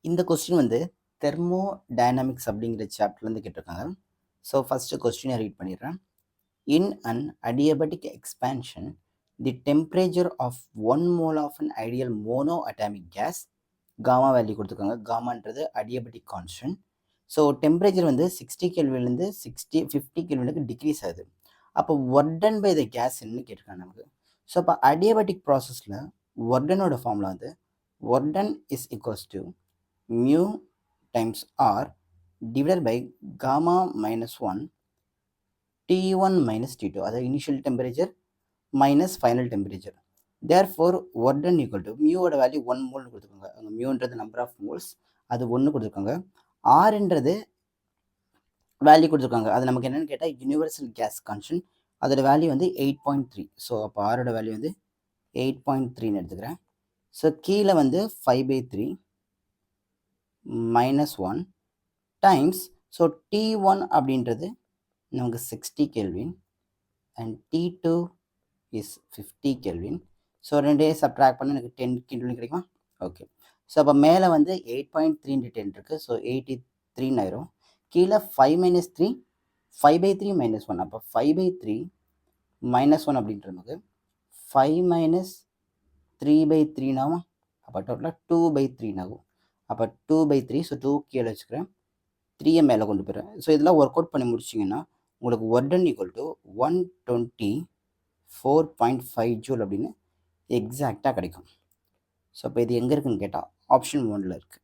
இந்த கொஸ்டின் வந்து தெர்மோடைனமிக்ஸ் அப்படிங்கிற சாப்டர்லேருந்து கேட்டிருக்காங்க. ஸோ ஃபஸ்ட்டு கொஸ்டினை ரீட் பண்ணிடுறேன். In an adiabatic expansion the temperature of 1 mole of an ideal monoatomic gas gamma value கொடுத்துருக்காங்க. காமான்றது அடியபெட்டிக் கான்ஸ்டன்ட். ஸோ டெம்பரேச்சர் வந்து 60 கெல்வின்லேருந்து 50 கெல்வினுக்கு டிக்ரீஸ் ஆகுது. அப்போ work done by the gas என்னன்னு கேட்டிருக்காங்க நமக்கு. ஸோ அப்போ அடியபெட்டிக் ப்ராசஸில் ஒர்க் டனோட ஃபார்முலா வந்து work done is equals to mu times r divided by gamma minus 1 T1 minus T2, அதாவது initial temperature minus final temperature. Therefore work done equal to mu ஓட value 1 mole கொடுத்துருக்காங்க. அங்கே மியூன்றது number of moles, அது 1 கொடுத்துருக்காங்க. ஆர்ன்றது value கொடுத்துருக்காங்க. அது நமக்கு என்னென்னு கேட்டால் யூனிவர்சல் கேஸ் கான்ஸ்டன்ட், அதோட வேல்யூ வந்து 8.3. ஸோ அப்போ ஆரோட வேல்யூ வந்து 8.3ன்னு எடுத்துக்கிறேன். ஸோ கீழே வந்து 5/3 minus 1 times, ஸோ T1 அப்படின்றது நமக்கு 60 kelvin and T2 is 50 kelvin. So ரெண்டே சப்ட்ராக்ட் பண்ண எனக்கு 10 கெல்வின் கிடைக்குமா? ஓகே. ஸோ அப்போ மேலே வந்து 8.3 into 10 இருக்குது. ஸோ 83 ஆயிரும். கீழே 5 minus 3 5/3 minus 1. அப்போ 5/3 minus 1 அப்படின்றது நமக்கு 5 minus 3/3 ஆகும். அப்போ டோட்டலாக 2/3 ஆகும். அப்போ 2/3. ஸோ 2 கீழே வச்சுக்கிறேன், 3 மேலே கொண்டு போயிடுறேன். ஸோ இதெல்லாம் ஒர்க் அவுட் பண்ணி முடிச்சிங்கன்னா உங்களுக்கு work done equal to 124.5 joule அப்படின்னு எக்ஸாக்டாக கிடைக்கும். ஸோ அப்போ இது எங்கே இருக்குன்னு கேட்டால் ஆப்ஷன் 1ல் இருக்குது.